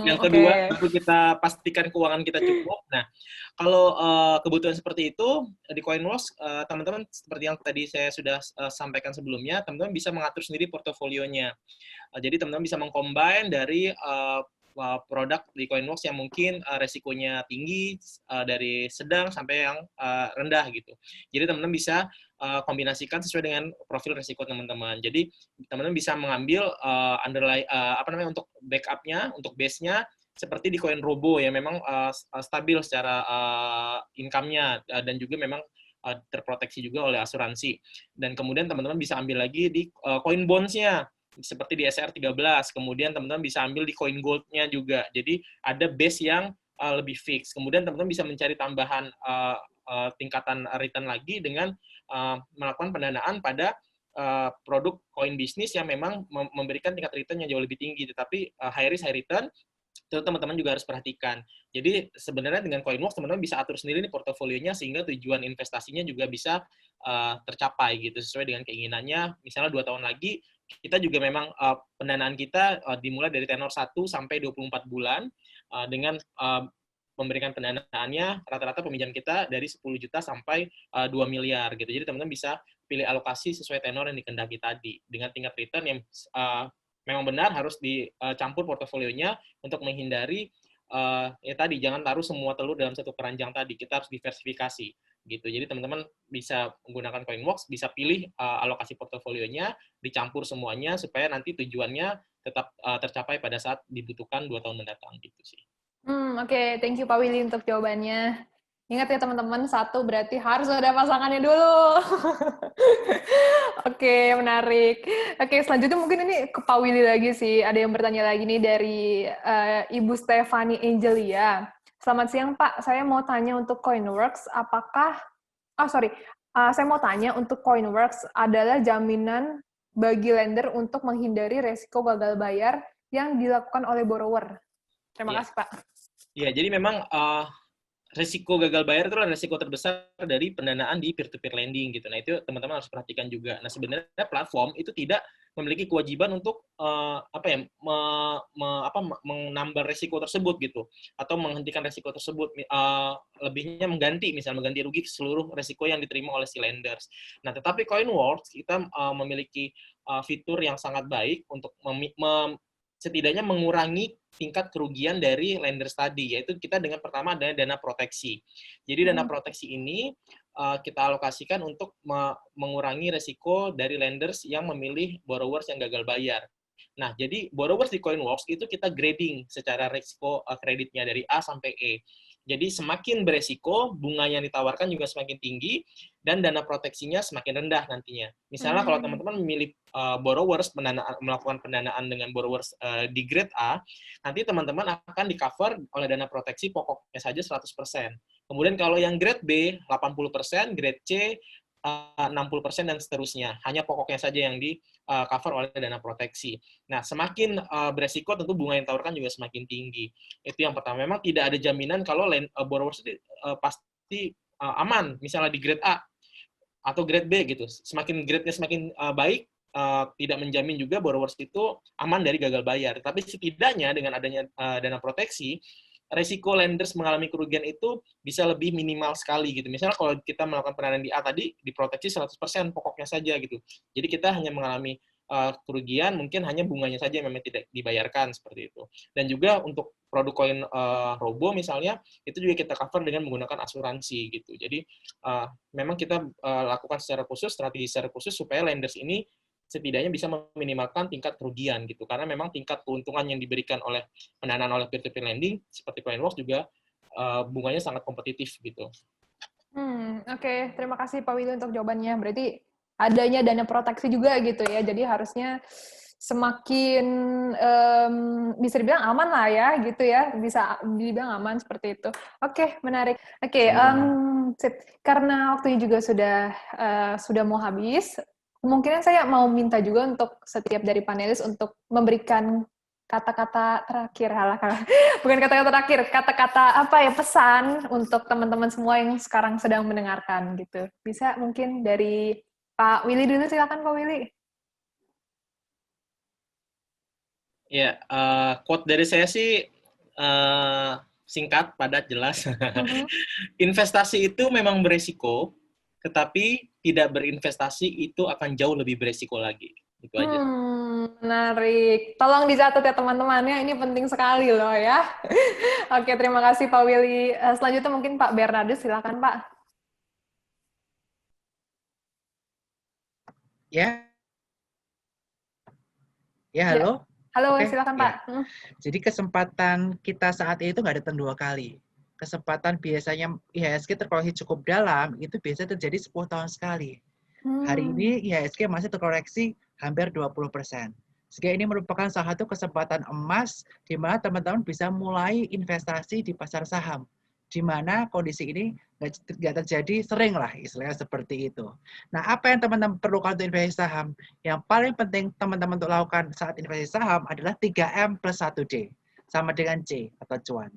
Yang Oke. kedua, tentu kita pastikan keuangan kita cukup. Nah, kalau kebutuhan seperti itu, di Coinworks, teman-teman seperti yang tadi saya sudah sampaikan sebelumnya, teman-teman bisa mengatur sendiri portofolionya. Jadi teman-teman bisa mengcombine dari produk di Coinworks yang mungkin resikonya tinggi, dari sedang sampai yang rendah gitu. Jadi teman-teman bisa kombinasikan sesuai dengan profil resiko teman-teman. Jadi teman-teman bisa mengambil untuk backup-nya, untuk base-nya, seperti di Coinrobo yang memang stabil secara income-nya dan juga memang terproteksi juga oleh asuransi. Dan kemudian teman-teman bisa ambil lagi di Coin Bonds-nya, seperti di SR13. Kemudian teman-teman bisa ambil di Coin Gold-nya juga. Jadi ada base yang lebih fix. Kemudian teman-teman bisa mencari tambahan tingkatan return lagi dengan melakukan pendanaan pada produk koin bisnis yang memang memberikan tingkat return yang jauh lebih tinggi, tetapi high risk high return itu teman-teman juga harus perhatikan. Jadi sebenarnya dengan Coinworks teman-teman bisa atur sendiri nih portofolionya sehingga tujuan investasinya juga bisa tercapai gitu sesuai dengan keinginannya. Misalnya 2 tahun lagi kita juga memang pendanaan kita dimulai dari tenor 1 sampai 24 bulan dengan memberikan pendanaannya rata-rata peminjam kita dari 10 juta sampai 2 miliar gitu. Jadi teman-teman bisa pilih alokasi sesuai tenor yang dikehendaki tadi dengan tingkat return yang memang benar harus dicampur portofolionya untuk menghindari ya tadi jangan taruh semua telur dalam satu keranjang tadi. Kita harus diversifikasi gitu. Jadi teman-teman bisa menggunakan Coinworks, bisa pilih alokasi portofolionya, dicampur semuanya supaya nanti tujuannya tetap tercapai pada saat dibutuhkan 2 tahun mendatang gitu sih. Oke. Thank you Pak Willy untuk jawabannya. Ingat ya teman-teman, 1 berarti harus ada pasangannya dulu. Oke, menarik. Oke, selanjutnya mungkin ini ke Pak Willy lagi sih. Ada yang bertanya lagi nih dari Ibu Stefani Angelia. Selamat siang Pak, saya mau tanya untuk Coinworks, saya mau tanya untuk Coinworks adalah jaminan bagi lender untuk menghindari resiko gagal bayar yang dilakukan oleh borrower. Terima kasih Pak. Ya, jadi memang risiko gagal bayar itu adalah risiko terbesar dari pendanaan di peer-to-peer lending gitu. Nah, itu teman-teman harus perhatikan juga. Nah, sebenarnya platform itu tidak memiliki kewajiban untuk menambah risiko tersebut gitu atau menghentikan risiko tersebut, lebihnya mengganti rugi seluruh risiko yang diterima oleh si lenders. Nah, tetapi Coinworks kita memiliki fitur yang sangat baik untuk setidaknya mengurangi tingkat kerugian dari lenders tadi, yaitu kita dengan pertama ada dana proteksi. Jadi dana proteksi ini kita alokasikan untuk mengurangi resiko dari lenders yang memilih borrowers yang gagal bayar. Nah, jadi borrowers di Coinworks itu kita grading secara risiko kreditnya dari A sampai E. Jadi semakin beresiko, bunga yang ditawarkan juga semakin tinggi, dan dana proteksinya semakin rendah nantinya. Misalnya kalau teman-teman memilih borrowers, melakukan pendanaan dengan borrowers di grade A, nanti teman-teman akan di-cover oleh dana proteksi pokoknya saja 100%. Kemudian kalau yang grade B, 80%, grade C, 60% dan seterusnya. Hanya pokoknya saja yang di-cover oleh dana proteksi. Nah, semakin beresiko tentu bunga yang ditawarkan juga semakin tinggi. Itu yang pertama. Memang tidak ada jaminan kalau borrowers itu pasti aman, misalnya di grade A atau grade B gitu. Semakin grade-nya semakin baik, tidak menjamin juga borrowers itu aman dari gagal bayar. Tapi setidaknya dengan adanya dana proteksi, resiko lenders mengalami kerugian itu bisa lebih minimal sekali gitu. Misalnya kalau kita melakukan pendanaan di A tadi diproteksi 100% pokoknya saja gitu. Jadi kita hanya mengalami kerugian, mungkin hanya bunganya saja yang memang tidak dibayarkan seperti itu. Dan juga untuk produk koin robo misalnya, itu juga kita cover dengan menggunakan asuransi gitu. Jadi memang kita lakukan secara khusus, strategi secara khusus supaya lenders ini setidaknya bisa meminimalkan tingkat kerugian gitu, karena memang tingkat keuntungan yang diberikan oleh pendanaan oleh peer-to-peer lending seperti Coinworks juga bunganya sangat kompetitif gitu. Oke. Terima kasih Pak Willy untuk jawabannya. Berarti adanya dana proteksi juga gitu ya, jadi harusnya semakin bisa dibilang aman lah ya, gitu ya. Bisa dibilang aman seperti itu. Oke, menarik. Oke, sip. Karena waktunya juga sudah mau habis, kemungkinan saya mau minta juga untuk setiap dari panelis untuk memberikan kata-kata terakhir, bukan kata-kata terakhir, kata-kata apa ya, pesan untuk teman-teman semua yang sekarang sedang mendengarkan gitu. Bisa mungkin dari Pak Willy dulu, silakan Pak Willy. Ya, quote dari saya sih singkat, padat, jelas. Investasi itu memang beresiko, tetapi tidak berinvestasi itu akan jauh lebih beresiko lagi. Itu aja. Menarik. Tolong dicatat ya teman-temannya, ini penting sekali loh ya. Oke, terima kasih Pak Willy. Selanjutnya mungkin Pak Bernardus, silakan Pak. Ya. Ya, halo. Halo, Oke, silakan ya. Pak. Jadi kesempatan kita saat ini itu nggak datang 2 kali. Kesempatan biasanya IHSG terkoreksi cukup dalam, itu biasanya terjadi 10 tahun sekali. Hari ini IHSG masih terkoreksi hampir 20%. Sehingga ini merupakan salah satu kesempatan emas di mana teman-teman bisa mulai investasi di pasar saham. Di mana kondisi ini nggak terjadi sering lah, istilahnya seperti itu. Nah, apa yang teman-teman perlukan untuk investasi saham? Yang paling penting teman-teman untuk lakukan saat investasi saham adalah 3M plus 1D, sama dengan C atau cuan.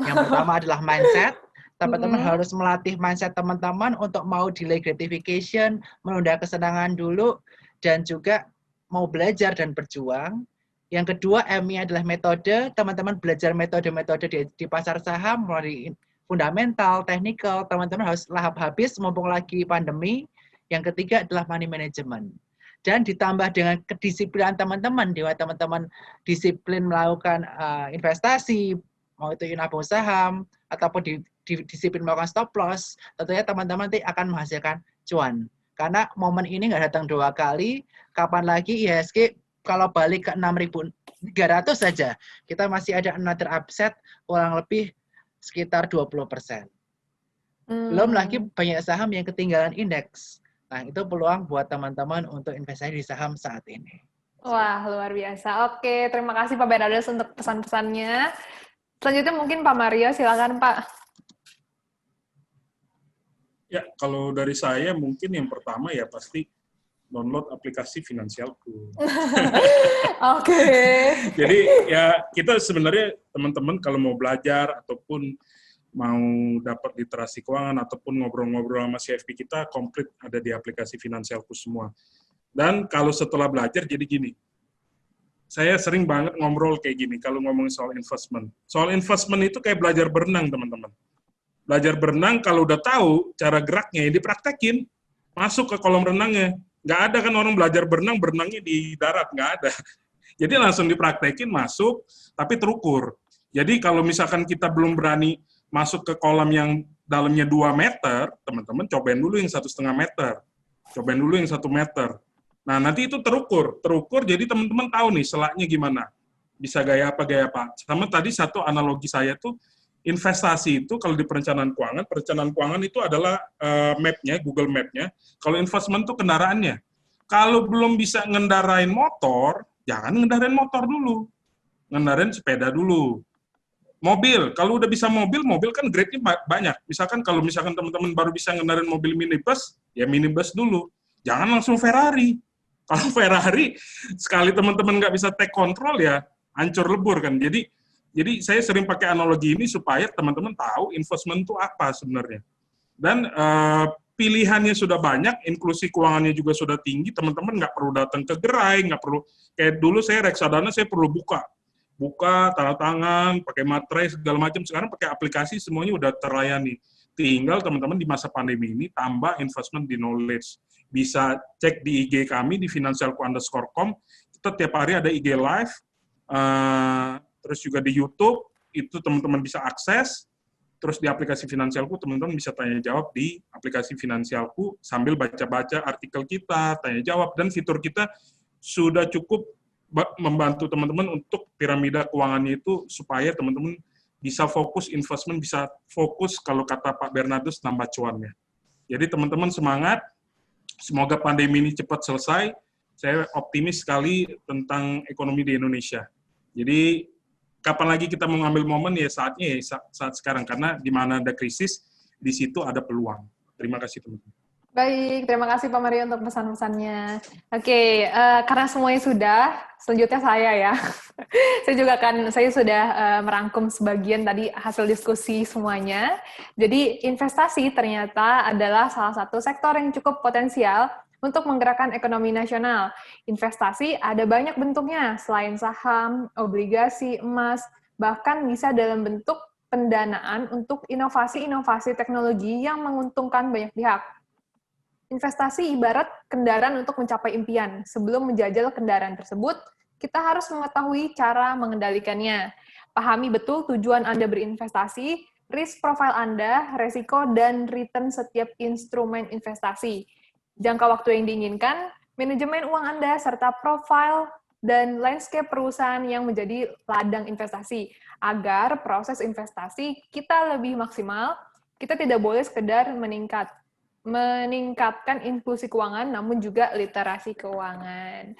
Yang pertama adalah mindset. Teman-teman harus melatih mindset teman-teman untuk mau delay gratification, menunda kesenangan dulu, dan juga mau belajar dan berjuang. Yang kedua, M-nya adalah metode. Teman-teman belajar metode-metode di pasar saham, mulai fundamental, technical, teman-teman harus lahap habis mumpung lagi pandemi. Yang ketiga adalah money management. Dan ditambah dengan kedisiplinan teman-teman, di mana teman-teman disiplin melakukan investasi, mau itu nabung saham, ataupun disiplin melakukan stop loss, tentunya teman-teman nanti akan menghasilkan cuan. Karena momen ini nggak datang 2 kali, kapan lagi IHSG kalau balik ke 6.300 saja, kita masih ada another upset kurang lebih sekitar 20%. Belum lagi banyak saham yang ketinggalan indeks. Nah, itu peluang buat teman-teman untuk investasi di saham saat ini. Wah, luar biasa. Oke, terima kasih Pak Bernardus untuk pesan-pesannya. Selanjutnya mungkin Pak Mario, silakan Pak. Ya, kalau dari saya mungkin yang pertama ya pasti download aplikasi Finansialku. Oke. Jadi ya kita sebenarnya teman-teman kalau mau belajar ataupun mau dapat literasi keuangan ataupun ngobrol-ngobrol sama CFP kita komplit ada di aplikasi Finansialku semua. Dan kalau setelah belajar jadi gini, saya sering banget ngobrol kayak gini kalau ngomongin soal investment. Soal investment itu kayak belajar berenang, teman-teman. Belajar berenang kalau udah tahu cara geraknya, ya dipraktekin, masuk ke kolam renangnya. Nggak ada kan orang belajar berenang, berenangnya di darat, nggak ada. Jadi langsung dipraktekin, masuk, tapi terukur. Jadi kalau misalkan kita belum berani masuk ke kolam yang dalamnya 2 meter, teman-teman cobain dulu yang 1,5 meter. Cobain dulu yang 1 meter. Nah, nanti itu terukur, jadi teman-teman tahu nih selaknya gimana. Bisa gaya apa. Sama tadi satu analogi saya tuh, investasi itu kalau di perencanaan keuangan itu adalah map-nya, Google Map-nya. Kalau investment itu kendaraannya. Kalau belum bisa ngendarain motor, jangan ngendarain motor dulu. Ngendarain sepeda dulu. Mobil, kalau udah bisa mobil kan grade-nya banyak. Misalkan kalau teman-teman baru bisa ngendarain mobil minibus, ya minibus dulu. Jangan langsung Ferrari. Kalau Ferrari, sekali teman-teman nggak bisa take control ya, hancur lebur kan. Jadi saya sering pakai analogi ini supaya teman-teman tahu investment itu apa sebenarnya. Dan pilihannya sudah banyak, inklusi keuangannya juga sudah tinggi, teman-teman nggak perlu datang ke gerai, nggak perlu, kayak dulu saya reksadana saya perlu buka, tanda tangan, pakai materai, segala macam. Sekarang pakai aplikasi, semuanya udah terlayani. Tinggal teman-teman di masa pandemi ini tambah investment di knowledge. Bisa cek di IG kami, di finansialku_com. Kita tiap hari ada IG live, terus juga di YouTube, itu teman-teman bisa akses. Terus di aplikasi Finansialku, teman-teman bisa tanya jawab di aplikasi Finansialku sambil baca-baca artikel kita, tanya jawab, dan fitur kita sudah cukup membantu teman-teman untuk piramida keuangannya itu supaya teman-teman bisa fokus investment, bisa fokus kalau kata Pak Bernardus nambah cuannya. Jadi teman-teman semangat, semoga pandemi ini cepat selesai, saya optimis sekali tentang ekonomi di Indonesia. Jadi kapan lagi kita mau ngambil momen ya saatnya ya saat sekarang, karena di mana ada krisis di situ ada peluang. Terima kasih teman-teman. Baik, terima kasih Pak Mario untuk pesan-pesannya. Oke, karena semuanya sudah, selanjutnya saya ya. Saya sudah merangkum sebagian tadi hasil diskusi semuanya. Jadi investasi ternyata adalah salah satu sektor yang cukup potensial untuk menggerakkan ekonomi nasional. Investasi ada banyak bentuknya, selain saham, obligasi, emas, bahkan bisa dalam bentuk pendanaan untuk inovasi-inovasi teknologi yang menguntungkan banyak pihak. Investasi ibarat kendaraan untuk mencapai impian. Sebelum menjajal kendaraan tersebut, kita harus mengetahui cara mengendalikannya. Pahami betul tujuan Anda berinvestasi, risk profile Anda, resiko, dan return setiap instrumen investasi. Jangka waktu yang diinginkan, manajemen uang Anda, serta profile dan landscape perusahaan yang menjadi ladang investasi. Agar proses investasi kita lebih maksimal, kita tidak boleh sekedar meningkatkan inklusi keuangan, namun juga literasi keuangan.